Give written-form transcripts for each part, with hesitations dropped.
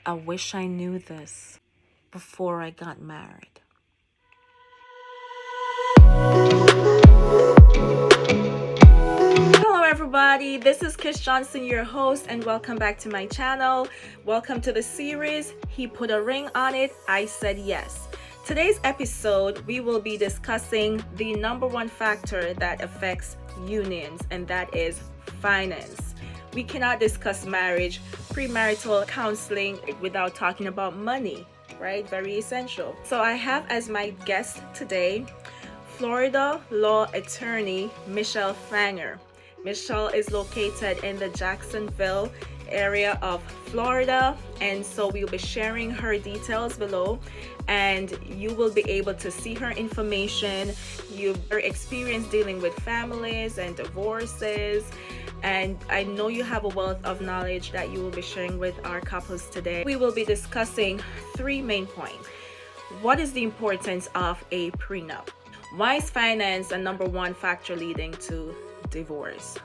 I wish I knew this before I got married. Hello, everybody. This is Kish Johnson, your host, and welcome back to my channel. Welcome to the series, He Put a Ring on It, I Said Yes. Today's episode, we will be discussing the number one factor that affects unions, and that is finance. We cannot discuss marriage, premarital counseling without talking about money, right? Very essential. So I have as my guest today Florida law attorney Michelle Fanger. Michelle is located in the Jacksonville area of Florida, and so we'll be sharing her details below, and you will be able to see her information. You're very experienced dealing with families and divorces, and I know you have a wealth of knowledge that you will be sharing with our couples today. We will be discussing three main points. What is the importance of a prenup? Why is finance a number one factor leading to divorce?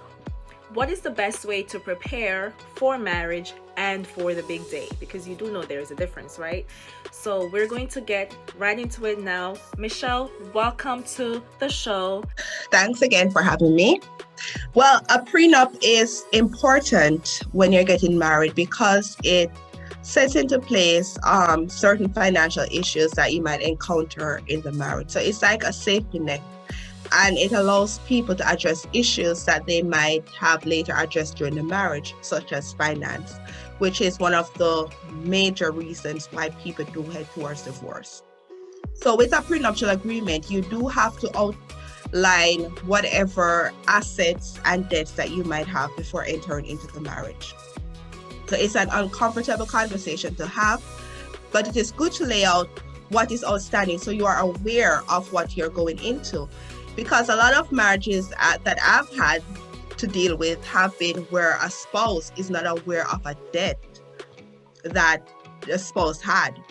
What is the best way to prepare for marriage and for the big day? Because you do know there's a difference, right? So we're going to get right into it now. Michelle, welcome to the show. Thanks again for having me. Well, a prenup is important when you're getting married because it sets into place certain financial issues that you might encounter in the marriage. So it's like a safety net, and it allows people to address issues that they might have later addressed during the marriage, such as finance, which is one of the major reasons why people do head towards divorce. So with a prenuptial agreement, you do have to outline whatever assets and debts that you might have before entering into the marriage. So it's an uncomfortable conversation to have, but it is good to lay out what is outstanding so you are aware of what you're going into. Because a lot of marriages that I've had to deal with have been where a spouse is not aware of a debt that the spouse had.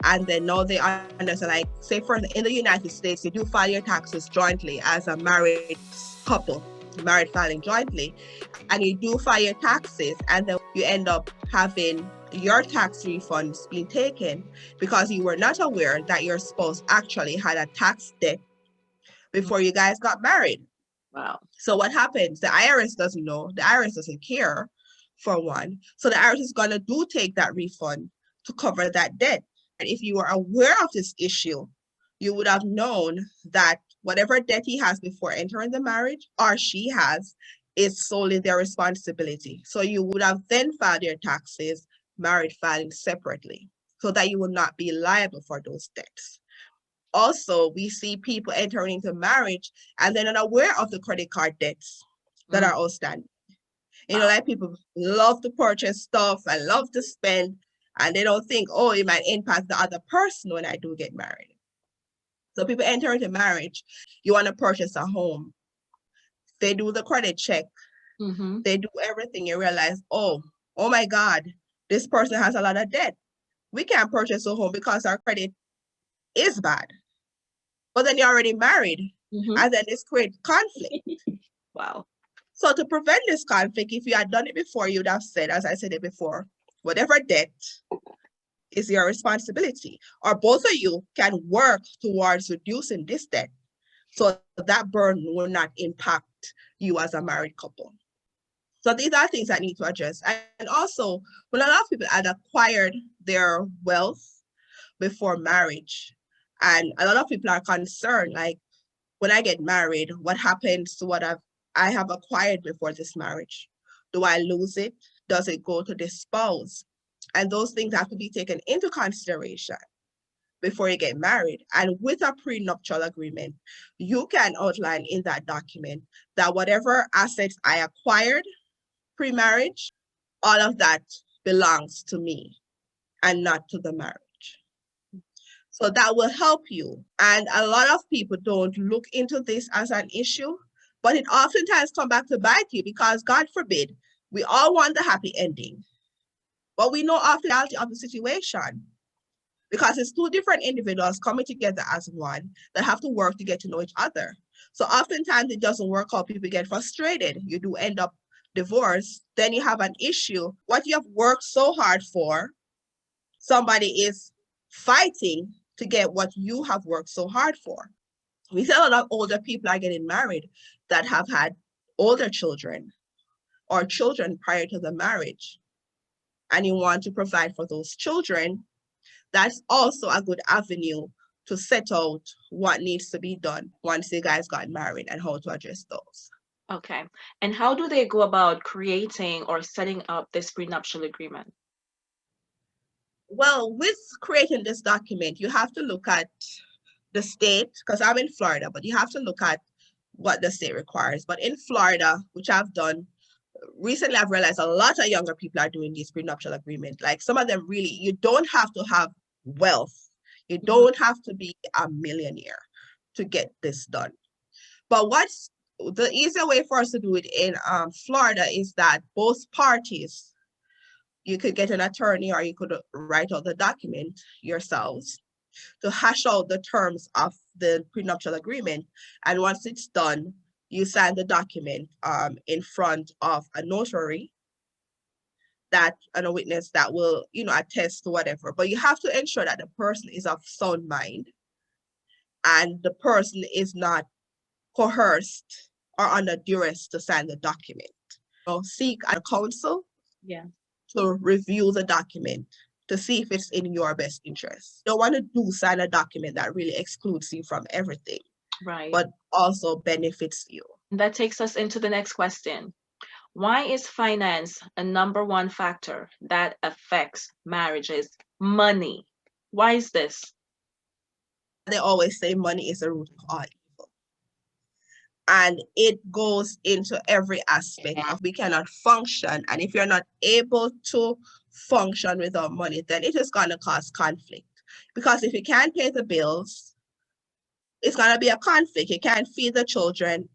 And then now they understand, like, say for in the United States, you do file your taxes jointly as a married couple, married filing jointly, and you do file your taxes, and then you end up having your tax refunds being taken because you were not aware that your spouse actually had a tax debt before you guys got married. Wow. So what happens? The IRS doesn't know. The IRS doesn't care, for one. So the IRS is going to take that refund to cover that debt. And if you were aware of this issue, you would have known that whatever debt he has before entering the marriage, or she has, is solely their responsibility. So you would have then filed your taxes, married filing separately, so that you will not be liable for those debts. Also, we see people entering into marriage and they're not aware of the credit card debts that are outstanding. Like people love to purchase stuff and love to spend, and they don't think, oh, it might impact the other person when I do get married. So people enter into marriage, you want to purchase a home. They do the credit check. They do everything. You realize, oh my God, this person has a lot of debt. We can't purchase a home because our credit is bad. But then you're already married, and then this creates conflict. Wow. So to prevent this conflict, if you had done it before, you'd have said, as I said it before, whatever debt is your responsibility, or both of you can work towards reducing this debt so that burden will not impact you as a married couple. So these are things that need to address. And also, when a lot of people had acquired their wealth before marriage, and a lot of people are concerned, like, when I get married, what happens to what I have acquired before this marriage? Do I lose it? Does it go to the spouse? And those things have to be taken into consideration before you get married. And with a prenuptial agreement, you can outline in that document that whatever assets I acquired pre-marriage, all of that belongs to me and not to the marriage. So that will help you. And a lot of people don't look into this as an issue, but it oftentimes comes back to bite you because, God forbid, we all want the happy ending. But we know often the reality of the situation because it's two different individuals coming together as one that have to work to get to know each other. So oftentimes it doesn't work out. People get frustrated. You do end up divorced. Then you have an issue. What you have worked so hard for somebody is fighting to get what you have worked so hard for. We see a lot of older people are getting married that have had older children or children prior to the marriage, and you want to provide for those children. That's also a good avenue to set out what needs to be done once you guys got married and how to address those. Okay. And how do they go about creating or setting up this prenuptial agreement? Well, with creating this document, you have to look at the state, because I'm in Florida, but you have to look at what the state requires. But in Florida, which I've done, recently I've realized a lot of younger people are doing these prenuptial agreements. Like some of them really, you don't have to have wealth. You don't have to be a millionaire to get this done. But what's the easier way for us to do it in Florida is that both parties, you could get an attorney or you could write out the document yourselves to hash out the terms of the prenuptial agreement. And once it's done, you sign the document in front of a notary that and a witness that will, attest to whatever. But you have to ensure that the person is of sound mind and the person is not coerced or under duress to sign the document. Seek a counsel to review the document to see if it's in your best interest. You don't want to sign a document that really excludes you from everything, right, but also benefits you. That takes us into the next question. Why is finance a number one factor that affects marriages? Money. Why is this? They always say money is the root of all evil. And it goes into every aspect of we cannot function. And if you're not able to function without money, then it is going to cause conflict. Because if you can't pay the bills, it's going to be a conflict. You can't feed the children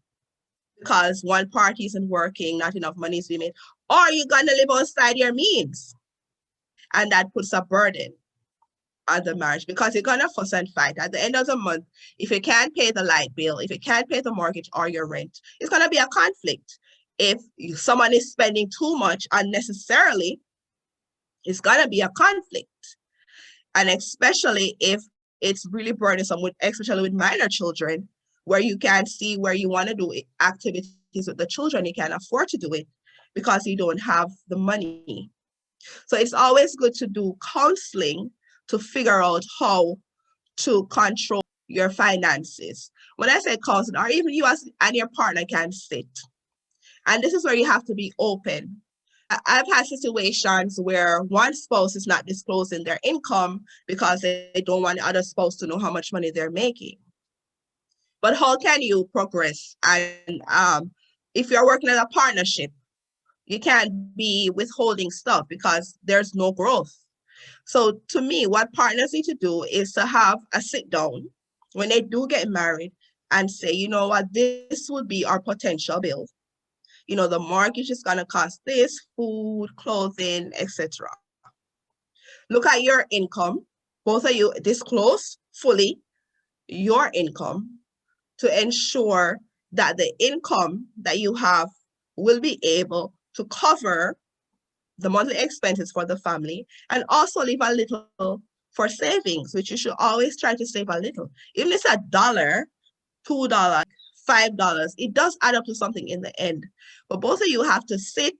because one party isn't working, not enough money is being made, or you're going to live outside your means. And that puts a burden on the marriage because you're going to fuss and fight. At the end of the month, if you can't pay the light bill, if you can't pay the mortgage or your rent, it's going to be a conflict. If someone is spending too much unnecessarily, it's going to be a conflict. And especially if it's really burdensome, especially with minor children, where you can't see where you want to do activities with the children, you can't afford to do it because you don't have the money. So it's always good to do counseling to figure out how to control your finances. When I say counseling, or even you and your partner can sit. And this is where you have to be open. I've had situations where one spouse is not disclosing their income because they don't want the other spouse to know how much money they're making. But how can you progress? And if you're working in a partnership, you can't be withholding stuff because there's no growth. So to me, what partners need to do is to have a sit down when they do get married and say, you know what, this would be our potential bill. The mortgage is going to cost this, food, clothing, etc. Look at your income. Both of you disclose fully your income to ensure that the income that you have will be able to cover the monthly expenses for the family and also leave a little for savings, which you should always try to save a little. Even if it's $1, $2, $5, it does add up to something in the end. But both of you have to sit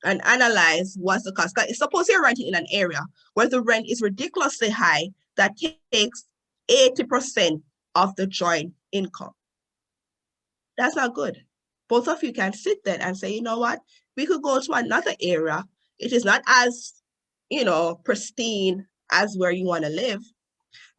and analyze what's the cost. Suppose you're renting in an area where the rent is ridiculously high that takes 80% of the joint income. That's not good. Both of you can sit there and say, you know what, we could go to another area. It is not as, pristine as where you want to live,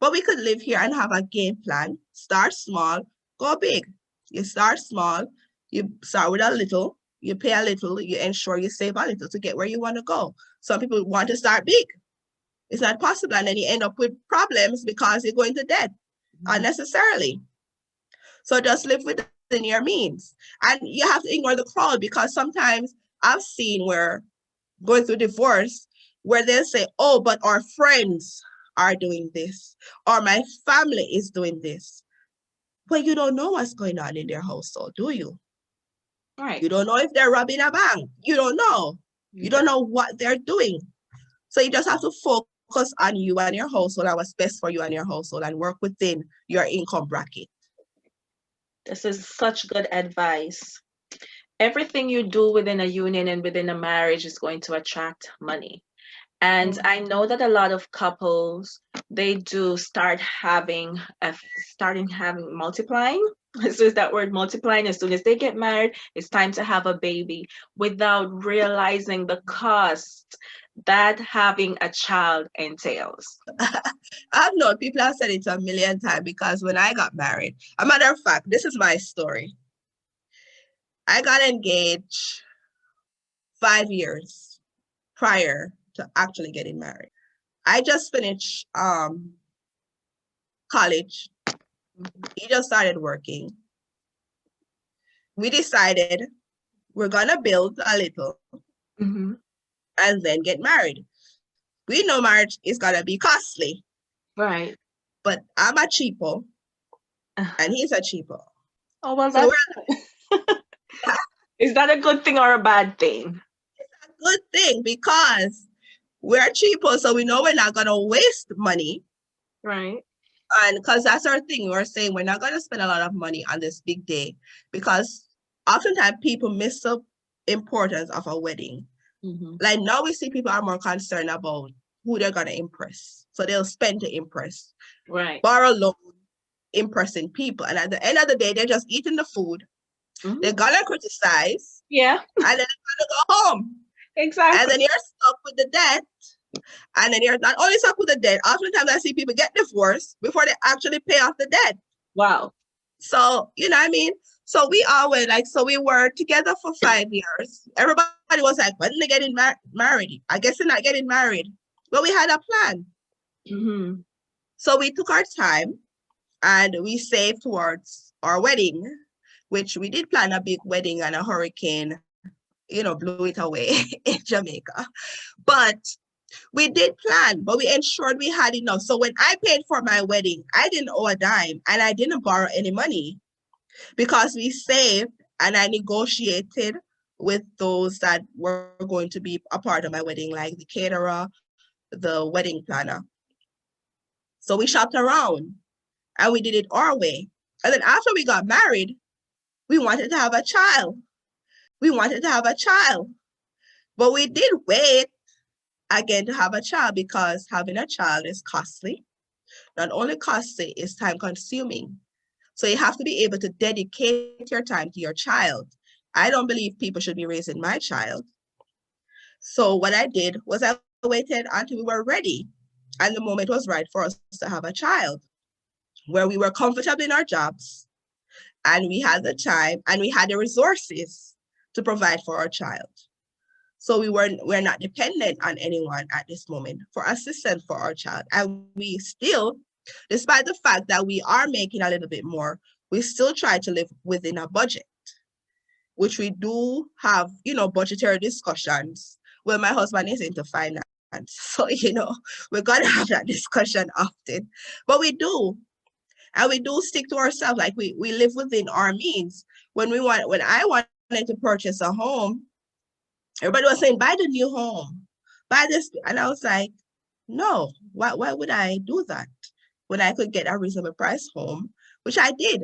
but we could live here and have a game plan. Start small, go big. You start small, you start with a little, you pay a little, you ensure you save a little to get where you want to go. Some people want to start big. It's not possible. And then you end up with problems because you're going to debt unnecessarily. So just live within your means. And you have to ignore the crowd because sometimes I've seen where going through divorce, where they'll say, oh, but our friends are doing this, or my family is doing this. But you don't know what's going on in their household, do you? Right. You don't know if they're robbing a bank. You don't know. You don't know what they're doing. So you just have to focus focus on you and your household and what's best for you and your household and work within your income bracket. This is such good advice. Everything you do within a union and within a marriage is going to attract money. And I know that a lot of couples, they do starting having multiplying. So is that word multiplying? As soon as they get married, it's time to have a baby without realizing the cost that having a child entails. I've known people have said it a million times because when I got married, a matter of fact, this is my story. I got engaged 5 years prior to actually getting married. I just finished college. He just started working. We decided we're gonna build a little and then get married. We know marriage is gonna be costly. Right. But I'm a cheapo and he's a cheapo. Oh, well, So is that a good thing or a bad thing? It's a good thing because we're cheapo, so we know we're not gonna waste money. Right. And because that's our thing, we're saying we're not gonna spend a lot of money on this big day because oftentimes people miss the importance of a wedding. Like now we see people are more concerned about who they're gonna impress. So they'll spend to impress. Right. Borrow loan, impressing people. And at the end of the day, they're just eating the food. They're gonna criticize. Yeah. And then they're gonna go home. Exactly. And then you're stuck with the debt. And then you're not only stuck with the debt, oftentimes I see people get divorced before they actually pay off the debt. Wow. So, you know what I mean? So we always so we were together for 5 years. Everybody was like, when are they getting married? I guess they're not getting married. But we had a plan. So we took our time and we saved towards our wedding, which we did plan a big wedding and a hurricane, blew it away in Jamaica. But we did plan, but we ensured we had enough. So when I paid for my wedding, I didn't owe a dime and I didn't borrow any money because we saved and I negotiated with those that were going to be a part of my wedding, like the caterer, the wedding planner. So we shopped around and we did it our way. And then after we got married, we wanted to have a child. But we did wait again to have a child because having a child is costly. Not only costly, it's time consuming. So you have to be able to dedicate your time to your child. I don't believe people should be raising my child. So what I did was I waited until we were ready and the moment was right for us to have a child, where we were comfortable in our jobs and we had the time and we had the resources to provide for our child. So we're not dependent on anyone at this moment for assistance for our child. And we still, despite the fact that we are making a little bit more, we still try to live within a budget, which we do have, budgetary discussions. Well, my husband is into finance. So, we're going to have that discussion often, but we do. And we do stick to ourselves. Like we live within our means. When I wanted to purchase a home, everybody was saying, buy the new home, buy this. And I was like, no, why would I do that when I could get a reasonable price home, which I did,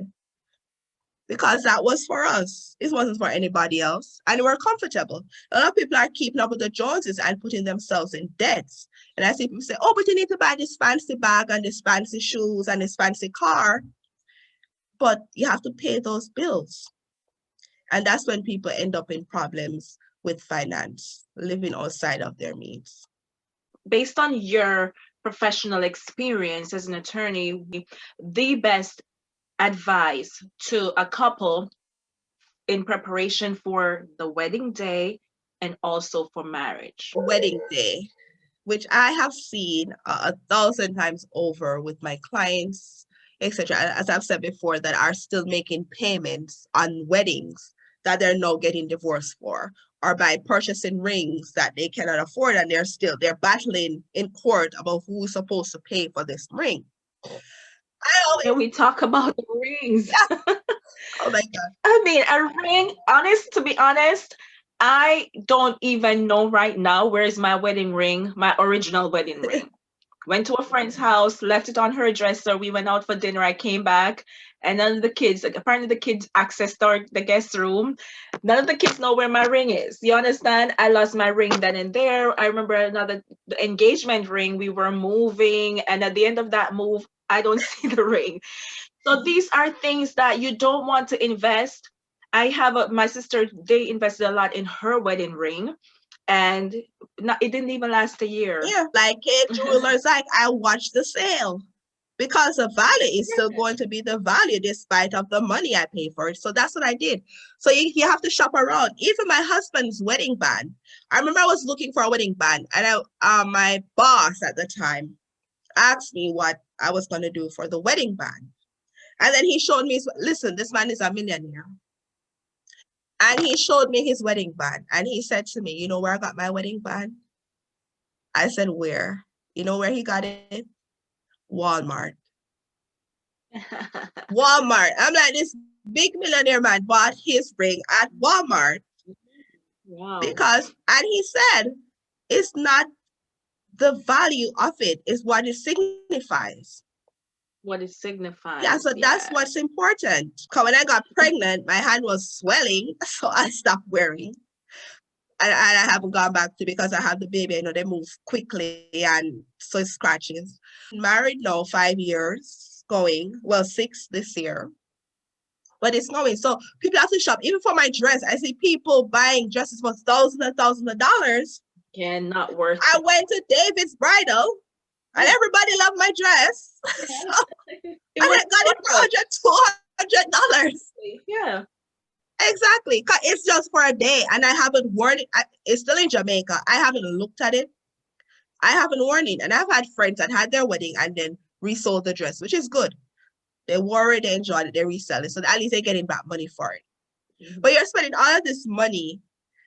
because that was for us. It wasn't for anybody else. And we're comfortable. A lot of people are keeping up with the Joneses and putting themselves in debts. And I see people say, oh, but you need to buy this fancy bag and this fancy shoes and this fancy car. But you have to pay those bills. And that's when people end up in problems with finance, living outside of their means. Based on your professional experience as an attorney, the best advice to a couple in preparation for the wedding day and also for marriage? Wedding day, which I have seen 1,000 times over with my clients, etc. As I've said before, that are still making payments on weddings that they're now getting divorced for, or by purchasing rings that they cannot afford and they're battling in court about who's supposed to pay for this ring. Can we talk about the rings? Yeah. Oh my God. I mean, a ring, to be honest, I don't even know right now where is my wedding ring, my original wedding ring. Went to a friend's house, left it on her dresser. We went out for dinner. I came back, and none of the kids, like, apparently the kids accessed the guest room. None of the kids know where my ring is. You understand? I lost my ring then and there. I remember another the engagement ring. We were moving, and at the end of that move, I don't see the ring. So these are things that you don't want to invest. I have my sister, they invested a lot in her wedding ring, and it didn't even last a year. Yeah, like jewelers, like I watched the sale because the value is still going to be the value despite of the money I pay for it. So that's what I did. So you have to shop around. Even my husband's wedding band. I remember I was looking for a wedding band, and my boss at the time asked me what I was going to do for the wedding band. And then he showed me, listen, this man is a millionaire. And he showed me his wedding band. And he said to me, you know where I got my wedding band? I said, where? You know where he got it? Walmart. Walmart. I'm like, this big millionaire man bought his ring at Walmart. Wow. Because, and he said, it's not the value of it, it's what it signifies. What it signifies. Yeah, so that's what's important. Because when I got pregnant, my hand was swelling, so I stopped wearing. And I haven't gone back to, because I have the baby. I know they move quickly, and so it scratches. Married now 5 years going, well, 6 this year. But it's going. So people have to shop. Even for my dress, I see people buying dresses for thousands and thousands of dollars. Yeah, not worth I it. went to David's Bridal, and everybody loved my dress. Yeah. So I got it for $200. Yeah. Exactly. It's just for a day, and I haven't worn it. It's still in Jamaica. I haven't looked at it. I haven't worn it. And I've had friends that had their wedding and then resold the dress, which is good. They wore it, they enjoyed it, they resell it. So at least they're getting back money for it. Mm-hmm. But you're spending all of this money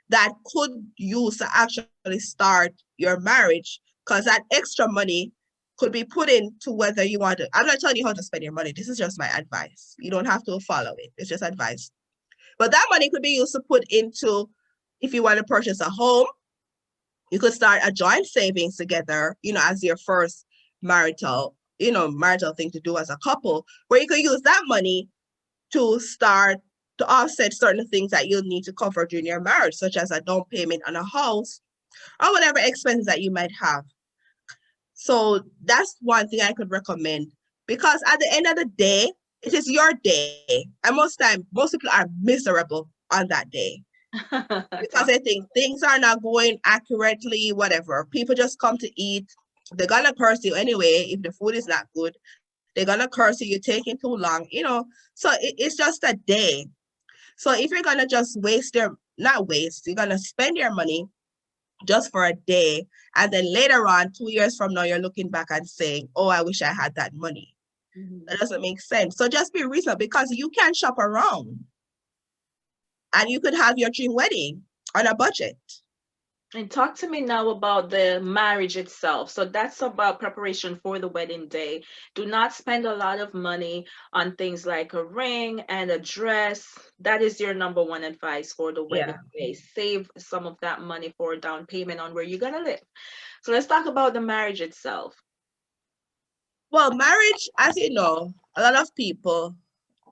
that could use to actually start your marriage, because that extra money could be put into whether you want to. I'm not telling you how to spend your money. This is just my advice. You don't have to follow it. It's just advice. But that money could be used to put into, if you want to purchase a home, you could start a joint savings together, as your first marital thing to do as a couple, where you could use that money to start to offset certain things that you'll need to cover during your marriage, such as a down payment on a house or whatever expenses that you might have. So that's one thing I could recommend, because at the end of the day, it is your day. And most people are miserable on that day because they think things are not going accurately, whatever. People just come to eat. They're going to curse you anyway if the food is not good. They're going to curse you, you're taking too long, So it's just a day. So if you're going to just you're going to spend your money just for a day, and then later on, 2 years from now, you're looking back and saying, oh, I wish I had that money. Mm-hmm. That doesn't make sense. So just be reasonable, because you can shop around and you could have your dream wedding on a budget. And talk to me now about the marriage itself. So that's about preparation for the wedding day. Do not spend a lot of money on things like a ring and a dress. That is your number one advice for the wedding day. Save some of that money for a down payment on where you're going to live. So let's talk about the marriage itself. Well, marriage, as you know, a lot of people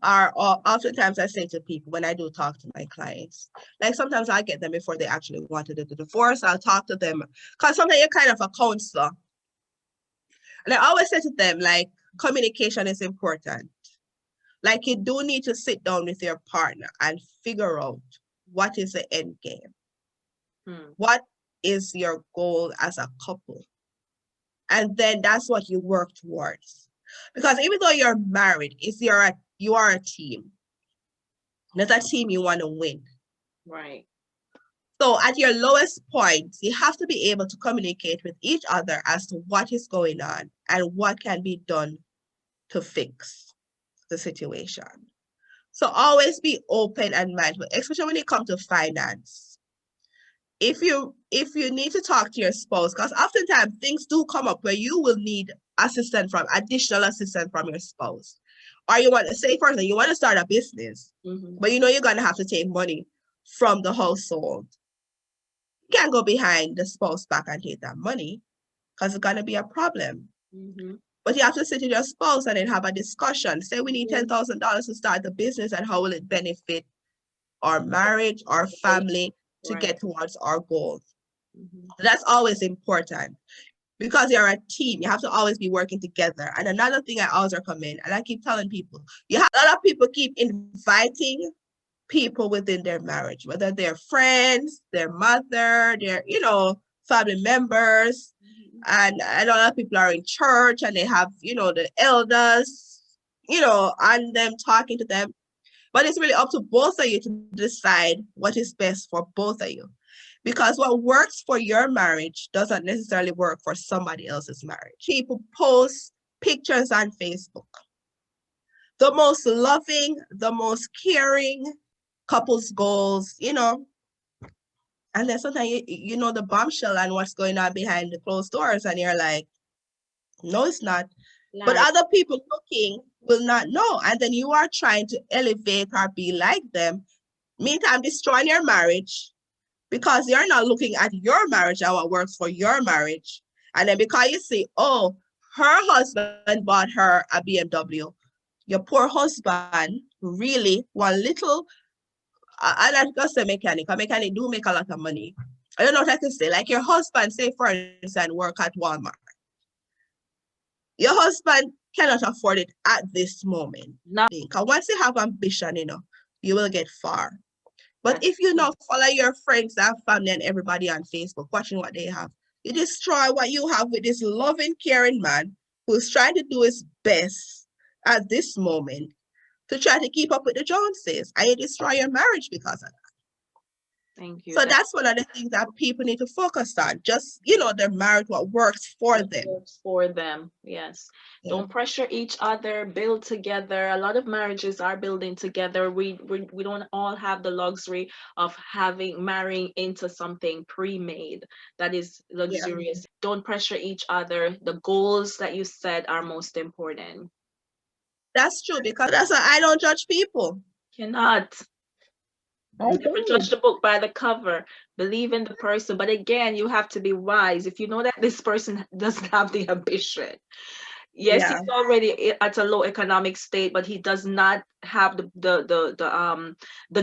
oftentimes I say to people when I do talk to my clients, like sometimes I get them before they actually want to do the divorce. I'll talk to them because sometimes you're kind of a counselor. And I always say to them, like, communication is important. Like, you do need to sit down with your partner and figure out what is the end game. What is your goal as a couple? And then that's what you work towards. Because even though you're married, you are a team. Not a team you want to win. Right. So at your lowest point, you have to be able to communicate with each other as to what is going on and what can be done to fix the situation. So always be open and mindful, especially when it comes to finance. If you need to talk to your spouse, because oftentimes things do come up where you will need additional assistance from your spouse. Or you want to say, for example, you want to start a business, but you're going to have to take money from the household. You can't go behind the spouse back and take that money, because it's going to be a problem. Mm-hmm. But you have to sit with your spouse and then have a discussion. Say we need Mm-hmm. $10,000 to start the business, and how will it benefit our marriage, our family, to Right. get towards our goals. Mm-hmm. That's always important because you're a team. You have to always be working together. And another thing I always recommend, and I keep telling people, you have a lot of people keep inviting people within their marriage, whether they're friends, their mother, their, family members. Mm-hmm. And a lot of people are in church and they have, the elders, and them talking to them. But it's really up to both of you to decide what is best for both of you. Because what works for your marriage doesn't necessarily work for somebody else's marriage. People post pictures on Facebook. The most loving, the most caring couples goals, and then sometimes you know the bombshell and what's going on behind the closed doors, and you're like, no, it's not. But Like, other people looking will not know. And then you are trying to elevate or be like them, meantime destroying your marriage because you're not looking at your marriage and what works for your marriage. And then because you see, oh, her husband bought her a BMW, your poor husband really one little, and I just say mechanic. A mechanic do make a lot of money. I don't know what I can say. Like your husband, say for instance, work at Walmart. Your husband cannot afford it at this moment. not Because once you have ambition, you will get far. But that's if you true. now follow your friends and family and everybody on Facebook, watching what they have, you destroy what you have with this loving, caring man who's trying to do his best at this moment to try to keep up with the Joneses, and you destroy your marriage because of that. Thank you. So that's one of the things that people need to focus on. Just, their marriage, what works for What them. works for them. Yes. Yeah. Don't pressure each other, build together. A lot of marriages are building together. We don't all have the luxury of having marrying into something pre-made that is Yeah. luxurious. Don't pressure each other. The goals that you set are most important. That's true because that's why I don't judge people. Cannot. I Never don't. judge the book by the cover. Believe in the person. But again, you have to be wise. If you know that this person doesn't have the ambition, yes, Yeah. he's already at a low economic state, but he does not have the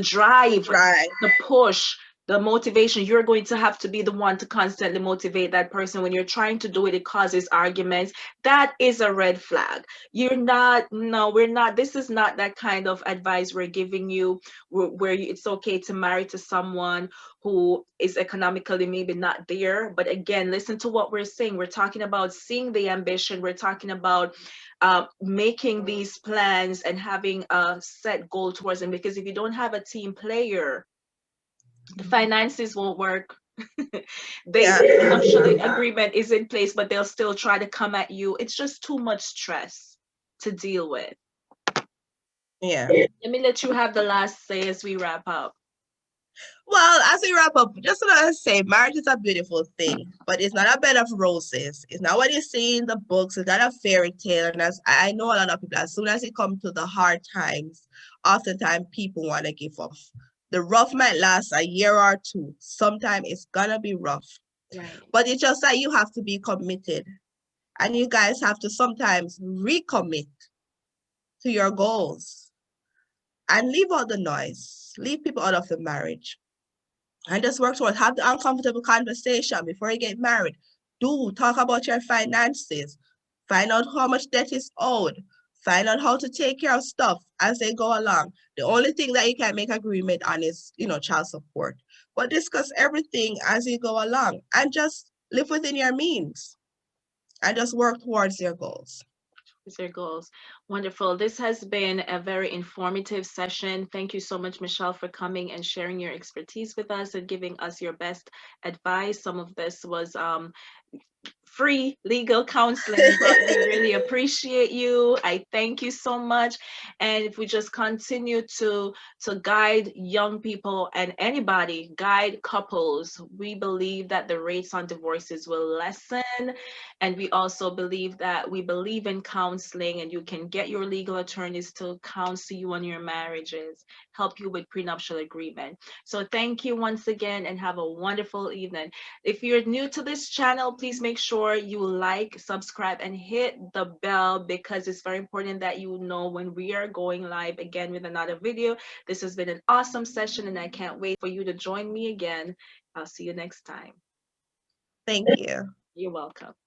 drive, Right. the push, the motivation. You're going to have to be the one to constantly motivate that person. When you're trying to do it, it causes arguments. That is a red flag. You're not, no, we're not. This is not that kind of advice we're giving you, where it's okay to marry to someone who is economically maybe not there. But again, listen to what we're saying. We're talking about seeing the ambition. We're talking about making these plans and having a set goal towards them. Because if you don't have a team player, the finances won't work. Yeah. The financial agreement is in place, but they'll still try to come at you. It's just too much stress to deal with. Yeah. Let me let you have the last say as we wrap up. Well, as we wrap up, just want to say marriage is a beautiful thing, but it's not a bed of roses. It's not what you see in the books. It's not a fairy tale. And as I know a lot of people, as soon as it comes to the hard times, oftentimes people want to give up. The rough might last a year or two. Sometimes it's gonna be rough. Right. But it's just that you have to be committed. And you guys have to sometimes recommit to your goals and leave out the noise. Leave people out of the marriage. And just work towards have the uncomfortable conversation before you get married. Do talk about your finances. Find out how much debt is owed. Find out how to take care of stuff as they go along. The only thing that you can make agreement on is, child support. But discuss everything as you go along and just live within your means and just work towards your goals. Is your goals. Wonderful. This has been a very informative session. Thank you so much, Michelle, for coming and sharing your expertise with us and giving us your best advice. Some of this was free legal counseling, but we really appreciate you. I thank you so much. And if we just continue to guide young people and anybody, guide couples, we believe that the rates on divorces will lessen. And we also believe that we believe in counseling, and you can get your legal attorneys to counsel you on your marriages, help you with prenuptial agreement. So thank you once again and have a wonderful evening. If you're new to this channel, please make sure sure you like, subscribe, and hit the bell because it's very important that you know when we are going live again with another video. This has been an awesome session, and I can't wait for you to join me again. I'll see you next time. Thank you. You're welcome.